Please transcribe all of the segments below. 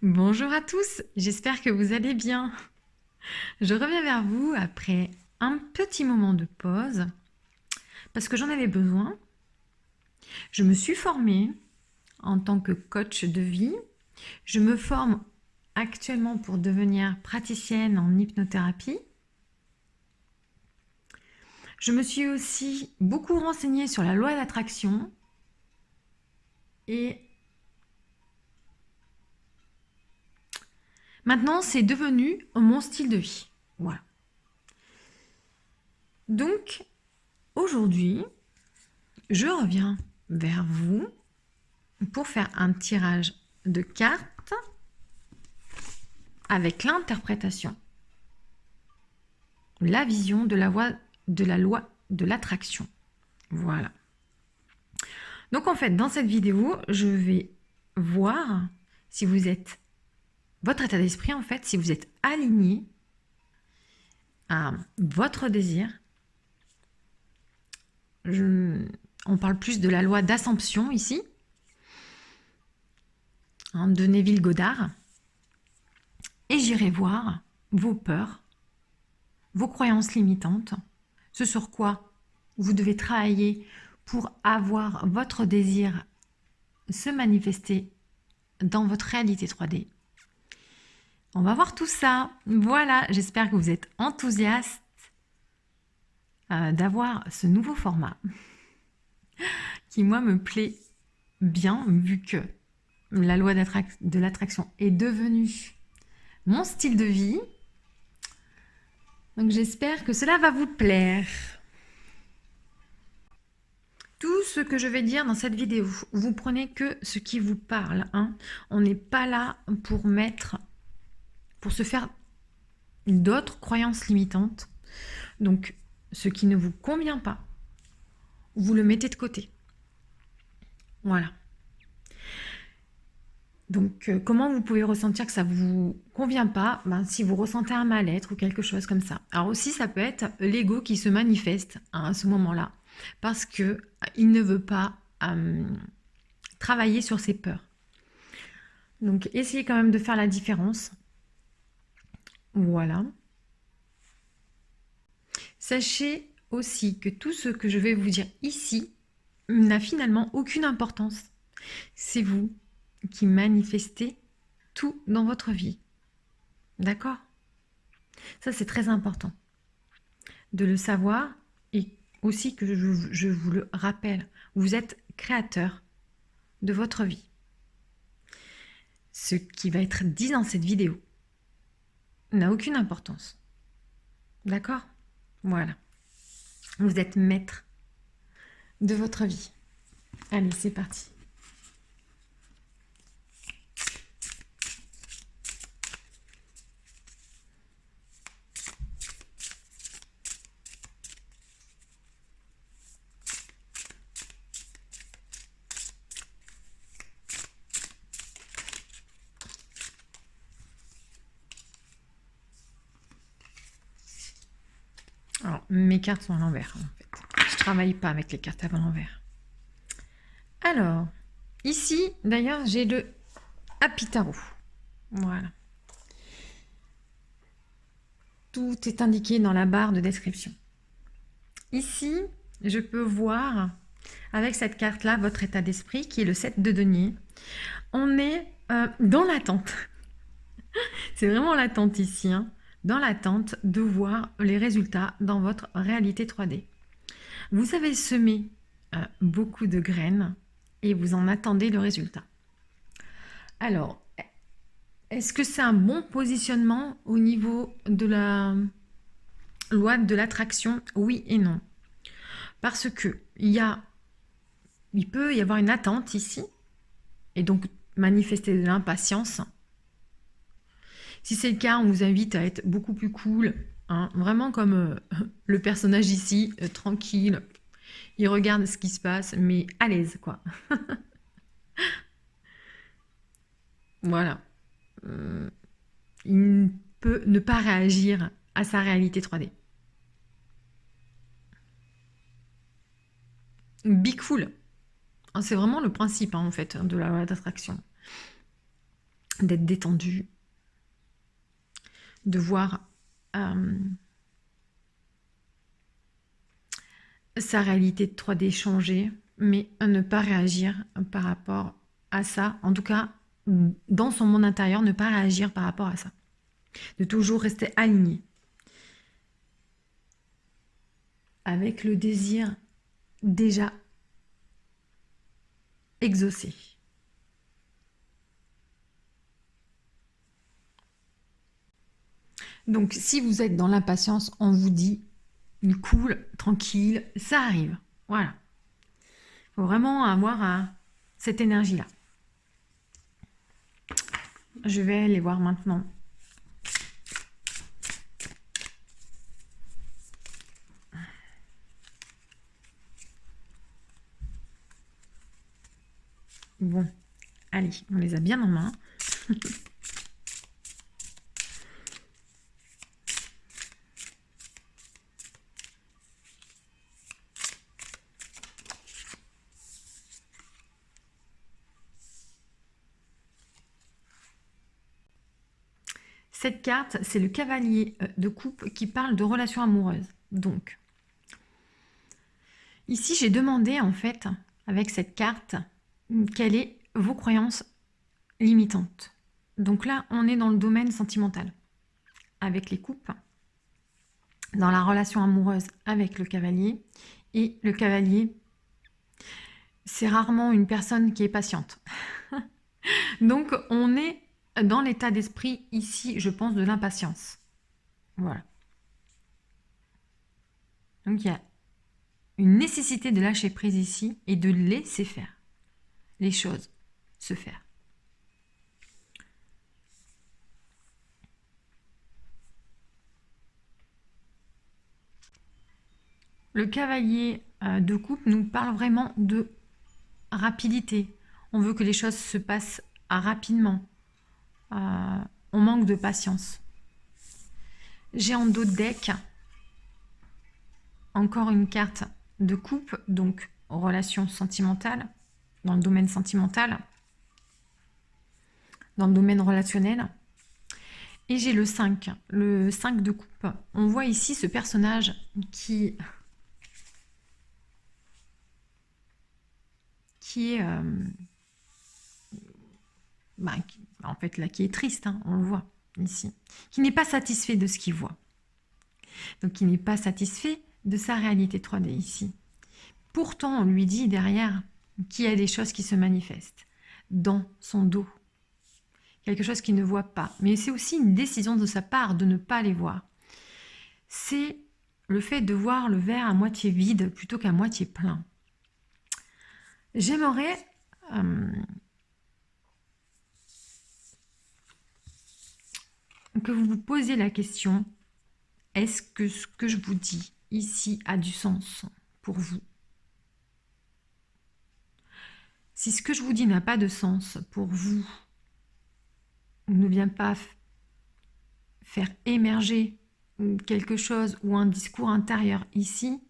Bonjour à tous, j'espère que vous allez bien. Je reviens vers vous après un petit moment de pause parce que j'en avais besoin. Je me suis formée en tant que coach de vie. Je me forme actuellement pour devenir praticienne en hypnothérapie. Je me suis aussi beaucoup renseignée sur la loi d'attraction et maintenant c'est devenu mon style de vie. Voilà. Donc aujourd'hui, je reviens vers vous pour faire un tirage de cartes avec l'interprétation, la vision de la loi de l'attraction. Voilà. Donc en fait, dans cette vidéo, je vais voir si vous êtes, votre état d'esprit en fait, si vous êtes aligné à votre désir. On parle plus de la loi d'Assomption ici, de Neville Goddard. Et j'irai voir vos peurs, vos croyances limitantes, ce sur quoi vous devez travailler pour avoir votre désir se manifester dans votre réalité 3D. On va voir tout ça. Voilà, j'espère que vous êtes enthousiastes d'avoir ce nouveau format qui, moi, me plaît bien vu que la loi de l'attraction est devenue mon style de vie. Donc j'espère que cela va vous plaire. Tout ce que je vais dire dans cette vidéo, vous prenez que ce qui vous parle. On n'est pas là pour se faire d'autres croyances limitantes. Donc, ce qui ne vous convient pas, vous le mettez de côté. Voilà. Donc, comment vous pouvez ressentir que ça ne vous convient pas? Si vous ressentez un mal-être ou quelque chose comme ça. Alors aussi, ça peut être l'ego qui se manifeste à ce moment-là parce qu'il ne veut pas travailler sur ses peurs. Donc, essayez quand même de faire la différence. Voilà. Sachez aussi que tout ce que je vais vous dire ici n'a finalement aucune importance. C'est vous qui manifestez tout dans votre vie. D'accord? Ça, c'est très important de le savoir et aussi que je vous le rappelle. Vous êtes créateur de votre vie. Ce qui va être dit dans cette vidéo n'a aucune importance. D'accord? Voilà. Vous êtes maître de votre vie. Allez, c'est parti. Alors, mes cartes sont à l'envers, en fait. Je ne travaille pas avec les cartes à l'envers. Alors, ici, d'ailleurs, j'ai le Happy Tarot. Voilà. Tout est indiqué dans la barre de description. Ici, je peux voir, avec cette carte-là, votre état d'esprit, qui est le 7 de denier. On est dans l'attente. C'est vraiment l'attente ici, dans l'attente de voir les résultats dans votre réalité 3D. Vous avez semé beaucoup de graines et vous en attendez le résultat. Alors, est-ce que c'est un bon positionnement au niveau de la loi de l'attraction? Oui et non. Parce que il peut y avoir une attente ici et donc manifester de l'impatience. Si c'est le cas, on vous invite à être beaucoup plus cool, vraiment comme le personnage ici, tranquille. Il regarde ce qui se passe, mais à l'aise, quoi. Voilà. Il peut ne pas réagir à sa réalité 3D. Be cool. C'est vraiment le principe, en fait, de la loi d'attraction. d'être détendu, de voir sa réalité de 3D changer, mais ne pas réagir par rapport à ça. En tout cas, dans son monde intérieur, ne pas réagir par rapport à ça. De toujours rester aligné. Avec le désir déjà exaucé. Donc, si vous êtes dans l'impatience, on vous dit, cool, tranquille, ça arrive. Voilà. Il faut vraiment avoir cette énergie-là. Je vais aller voir maintenant. Bon, allez, on les a bien en main. Cette carte, c'est le cavalier de coupe qui parle de relations amoureuses. Donc, ici, j'ai demandé en fait, avec cette carte, quelles sont vos croyances limitantes. Donc là, on est dans le domaine sentimental, avec les coupes, dans la relation amoureuse avec le cavalier. Et le cavalier, c'est rarement une personne qui est patiente. Donc, on est dans l'état d'esprit ici, je pense, de l'impatience. Voilà. Donc, il y a une nécessité de lâcher prise ici et de laisser faire les choses se faire. Le cavalier de coupe nous parle vraiment de rapidité. On veut que les choses se passent rapidement. On manque de patience. J'ai en dos de deck encore une carte de coupe, donc relation sentimentale, dans le domaine sentimental, dans le domaine relationnel. Et j'ai le 5 de coupe. On voit ici ce personnage qui est en fait là qui est triste, hein, on le voit ici, qui n'est pas satisfait de ce qu'il voit, donc qui n'est pas satisfait de sa réalité 3D ici. Pourtant on lui dit derrière qu'il y a des choses qui se manifestent dans son dos, quelque chose qu'il ne voit pas, mais c'est aussi une décision de sa part de ne pas les voir. C'est le fait de voir le verre à moitié vide plutôt qu'à moitié plein. J'aimerais que vous vous posiez la question, est-ce que ce que je vous dis ici a du sens pour vous? Si ce que je vous dis n'a pas de sens pour vous, ou ne vient pas faire émerger quelque chose ou un discours intérieur ici,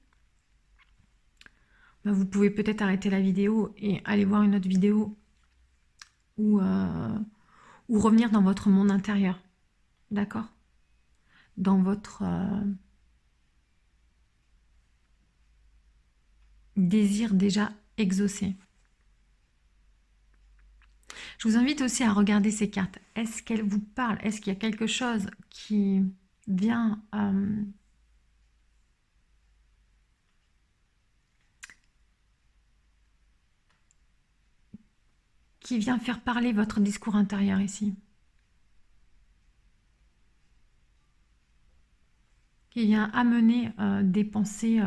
vous pouvez peut-être arrêter la vidéo et aller voir une autre vidéo ou revenir dans votre monde intérieur. D'accord? Dans votre désir déjà exaucé. Je vous invite aussi à regarder ces cartes. Est-ce qu'elles vous parlent? Est-ce qu'il y a quelque chose qui vient faire parler votre discours intérieur ici? Qui vient amener des pensées,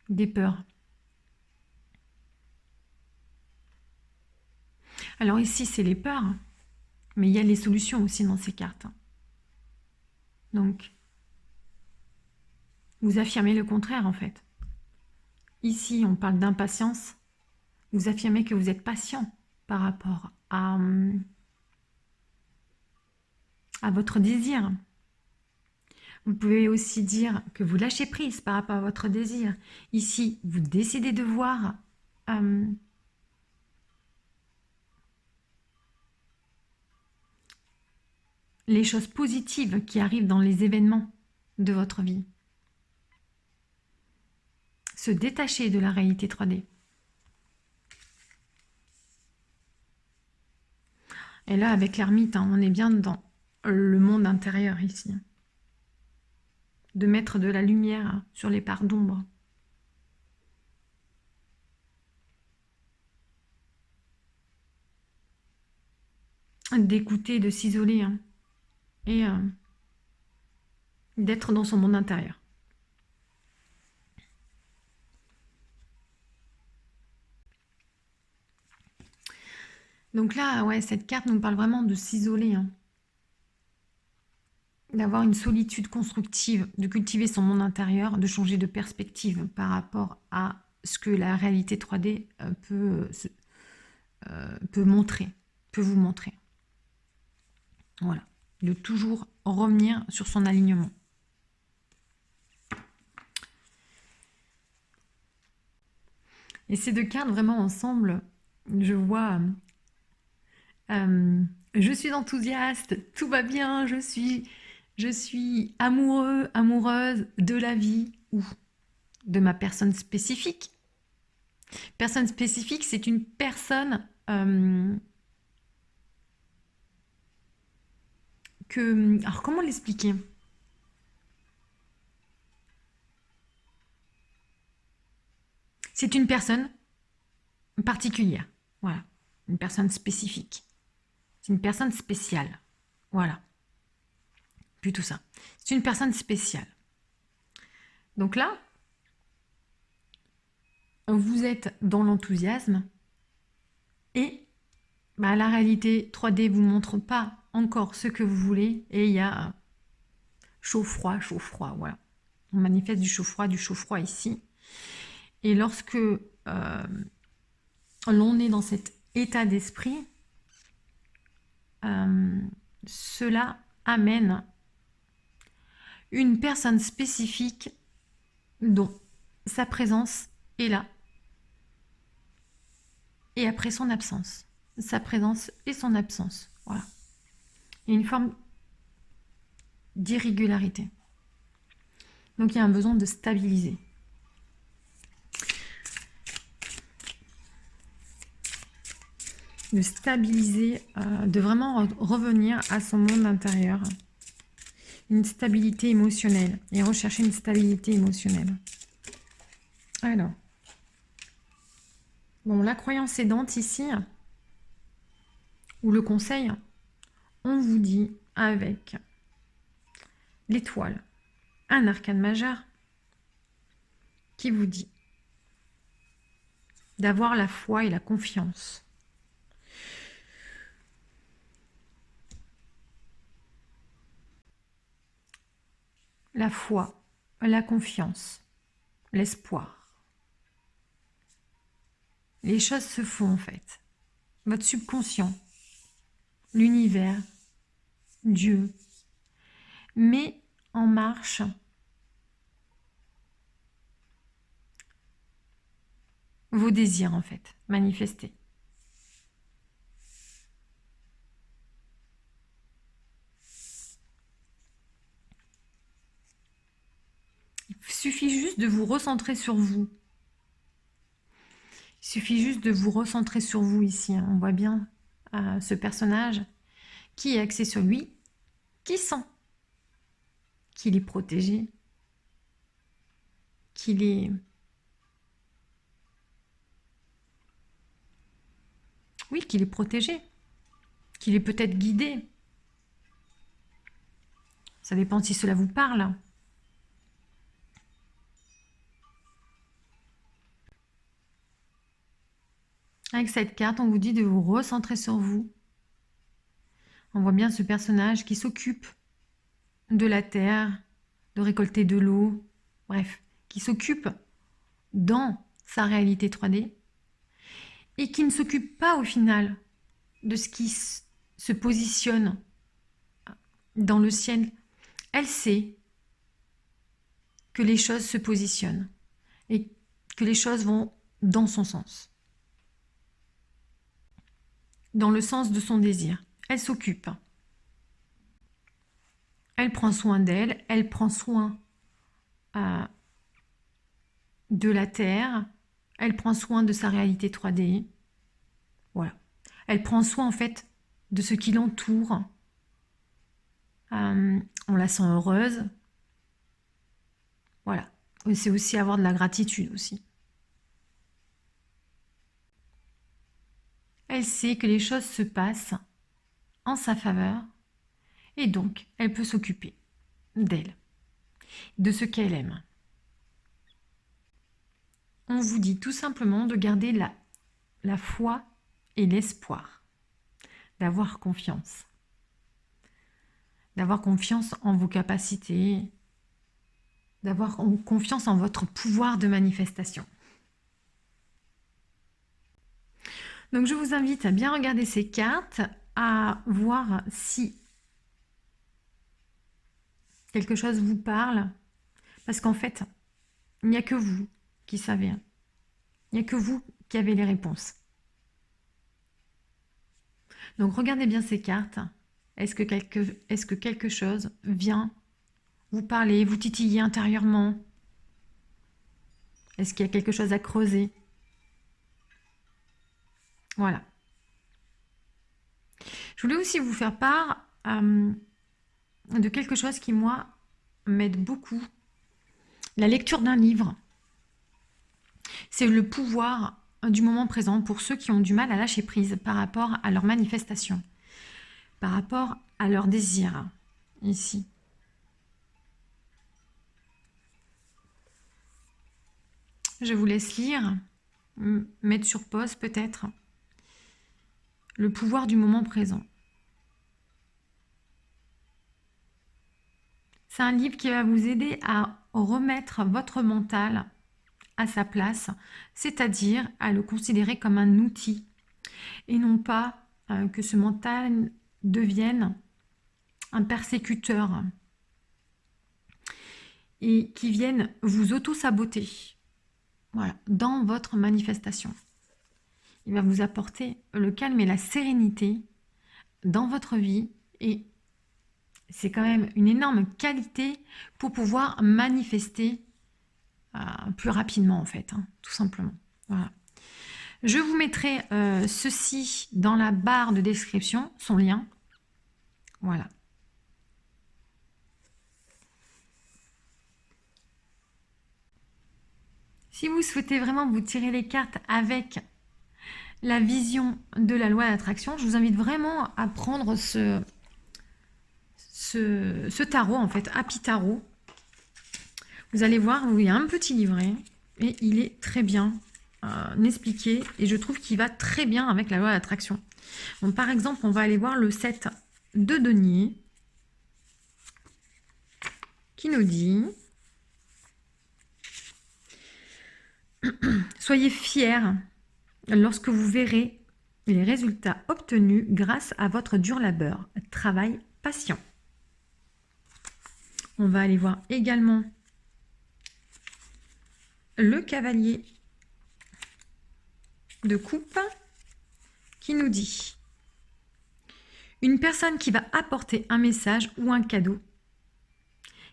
des peurs. Alors ici, c'est les peurs, mais il y a les solutions aussi dans ces cartes. Donc, vous affirmez le contraire en fait. Ici, on parle d'impatience. Vous affirmez que vous êtes patient par rapport à votre désir. Vous pouvez aussi dire que vous lâchez prise par rapport à votre désir. Ici, vous décidez de voir les choses positives qui arrivent dans les événements de votre vie. Se détacher de la réalité 3D. Et là, avec l'ermite, on est bien dans le monde intérieur ici. De mettre de la lumière sur les parts d'ombre. D'écouter, de s'isoler et d'être dans son monde intérieur. Donc là, ouais, cette carte nous parle vraiment de s'isoler, d'avoir une solitude constructive, de cultiver son monde intérieur, de changer de perspective par rapport à ce que la réalité 3D peut montrer, peut vous montrer. Voilà, de toujours revenir sur son alignement. Et ces deux cartes vraiment ensemble, je vois, je suis enthousiaste, tout va bien, je suis amoureux, amoureuse de la vie ou de ma personne spécifique. Personne spécifique, c'est une personne alors comment l'expliquer? C'est une personne particulière, voilà, une personne spécifique. C'est une personne spéciale, voilà, plutôt ça. C'est une personne spéciale. Donc là, vous êtes dans l'enthousiasme et la réalité 3D vous montre pas encore ce que vous voulez et il y a chaud-froid, voilà. On manifeste du chaud-froid ici. Et lorsque l'on est dans cet état d'esprit, cela amène une personne spécifique dont sa présence est là. Et après son absence. Sa présence et son absence. Voilà. Il y a une forme d'irrégularité. Donc il y a un besoin de stabiliser. De stabiliser, de vraiment revenir à son monde intérieur. Une stabilité émotionnelle. Et rechercher une stabilité émotionnelle. Alors. Bon, la croyance aidante ici, ou le conseil, on vous dit avec l'étoile, un arcane majeur qui vous dit d'avoir la foi et la confiance. La foi, la confiance, l'espoir. Les choses se font en fait. Votre subconscient, l'univers, Dieu, met en marche vos désirs en fait, manifestés. Il suffit juste de vous recentrer sur vous. Il suffit juste de vous recentrer sur vous ici. On voit bien ce personnage qui est axé sur lui, qui sent qu'il est protégé, qu'il est... Oui, qu'il est protégé, qu'il est peut-être guidé. Ça dépend si cela vous parle. Avec cette carte, on vous dit de vous recentrer sur vous. On voit bien ce personnage qui s'occupe de la terre, de récolter de l'eau, bref, qui s'occupe dans sa réalité 3D et qui ne s'occupe pas au final de ce qui se positionne dans le ciel. Elle sait que les choses se positionnent et que les choses vont dans son sens, dans le sens de son désir. Elle s'occupe. Elle prend soin d'elle, elle prend soin euh, de la Terre, elle prend soin de sa réalité 3D. Voilà. Elle prend soin en fait de ce qui l'entoure. On la sent heureuse. Voilà. C'est aussi avoir de la gratitude aussi. Elle sait que les choses se passent en sa faveur et donc elle peut s'occuper d'elle, de ce qu'elle aime. On vous dit tout simplement de garder la foi et l'espoir, d'avoir confiance en vos capacités, d'avoir confiance en votre pouvoir de manifestation. Donc je vous invite à bien regarder ces cartes, à voir si quelque chose vous parle, parce qu'en fait, il n'y a que vous qui savez. Il n'y a que vous qui avez les réponses. Donc regardez bien ces cartes. Est-ce que quelque chose vient vous parler, vous titiller intérieurement? Est-ce qu'il y a quelque chose à creuser? Voilà. Je voulais aussi vous faire part de quelque chose qui, moi, m'aide beaucoup. La lecture d'un livre. C'est le pouvoir du moment présent pour ceux qui ont du mal à lâcher prise par rapport à leur manifestation, par rapport à leur désir, ici. Je vous laisse lire, mettre sur pause peut-être. Le pouvoir du moment présent. C'est un livre qui va vous aider à remettre votre mental à sa place, c'est-à-dire à le considérer comme un outil et non pas que ce mental devienne un persécuteur et qui vienne vous auto-saboter, voilà, dans votre manifestation. Il va vous apporter le calme et la sérénité dans votre vie et c'est quand même une énorme qualité pour pouvoir manifester plus rapidement en fait, tout simplement. Voilà. Je vous mettrai ceci dans la barre de description, son lien. Voilà. Si vous souhaitez vraiment vous tirer les cartes avec la vision de la loi d'attraction, je vous invite vraiment à prendre ce tarot, en fait, Happy Tarot. Vous allez voir, il y a un petit livret et il est très bien expliqué et je trouve qu'il va très bien avec la loi d'attraction. Donc, par exemple, on va aller voir le 7 de denier qui nous dit « Soyez fiers lorsque vous verrez les résultats obtenus grâce à votre dur labeur, travail patient. » On va aller voir également le cavalier de coupe qui nous dit une personne qui va apporter un message ou un cadeau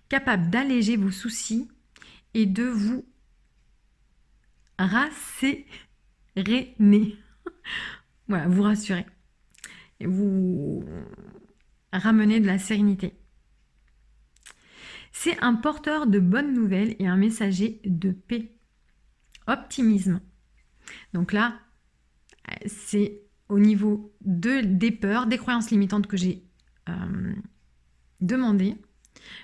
capable d'alléger vos soucis et de vous rasséréner. Voilà, vous rassurer et vous ramener de la sérénité. C'est un porteur de bonnes nouvelles et un messager de paix. Optimisme. Donc là, c'est au niveau des peurs, des croyances limitantes que j'ai demandées.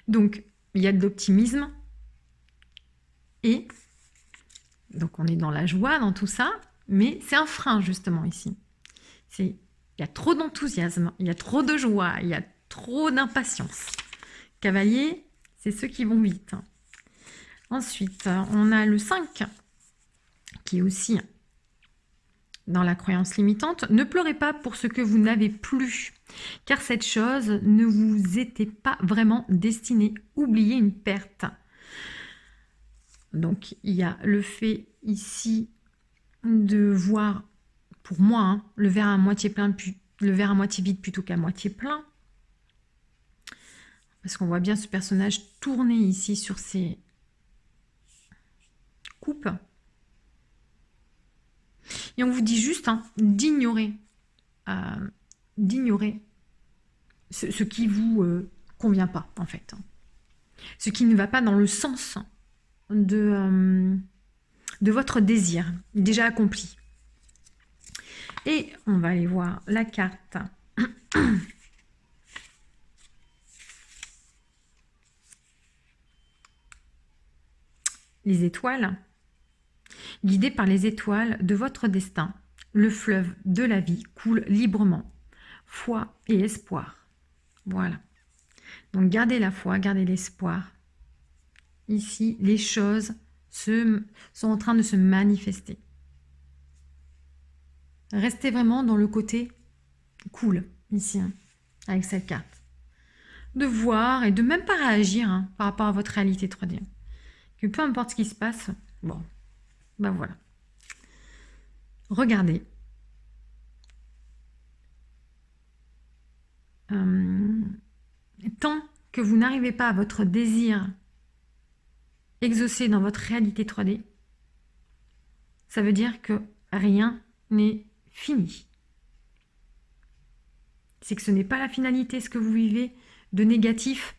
Donc, il y a de l'optimisme et donc on est dans la joie, dans tout ça, mais c'est un frein justement ici. Il y a trop d'enthousiasme, il y a trop de joie, il y a trop d'impatience. Cavalier, c'est ceux qui vont vite. Ensuite, on a le 5 qui est aussi dans la croyance limitante. Ne pleurez pas pour ce que vous n'avez plus, car cette chose ne vous était pas vraiment destinée. Oubliez une perte. Donc, il y a le fait ici de voir, pour moi, le verre à moitié plein, le verre à moitié vide plutôt qu'à moitié plein. Parce qu'on voit bien ce personnage tourner ici sur ses coupes. Et on vous dit juste hein, d'ignorer ce qui vous convient pas, en fait. Ce qui ne va pas dans le sens de votre désir déjà accompli. Et on va aller voir la carte. Les étoiles. Guidé par les étoiles de votre destin, le fleuve de la vie coule librement. Foi et espoir. Voilà. Donc gardez la foi, gardez l'espoir. Ici, les choses sont en train de se manifester. Restez vraiment dans le côté cool, ici, hein, avec cette carte. De voir et de même pas réagir hein, par rapport à votre réalité 3D. Que peu importe ce qui se passe, bon, ben voilà. Regardez. Tant que vous n'arrivez pas à votre désir exaucé dans votre réalité 3D, ça veut dire que rien n'est fini. C'est que ce n'est pas la finalité, ce que vous vivez de négatif,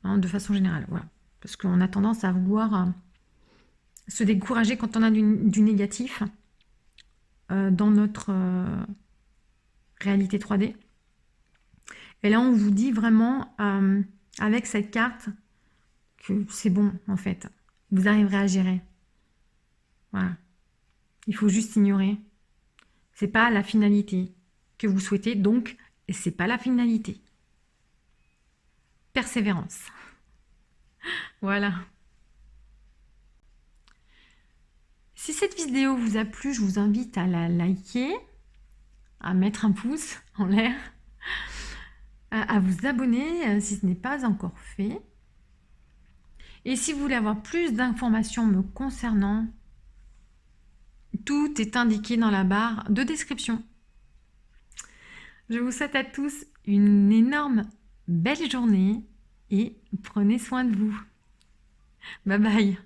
hein, de façon générale. Voilà. Parce qu'on a tendance à vouloir se décourager quand on a du négatif dans notre réalité 3D. Et là, on vous dit vraiment, avec cette carte, que c'est bon, en fait. Vous arriverez à gérer. Voilà. Il faut juste ignorer. C'est pas la finalité que vous souhaitez, donc c'est pas la finalité. Persévérance. Voilà. Si cette vidéo vous a plu, je vous invite à la liker, à mettre un pouce en l'air, à vous abonner si ce n'est pas encore fait. Et si vous voulez avoir plus d'informations me concernant, tout est indiqué dans la barre de description. Je vous souhaite à tous une énorme belle journée et prenez soin de vous. Bye bye.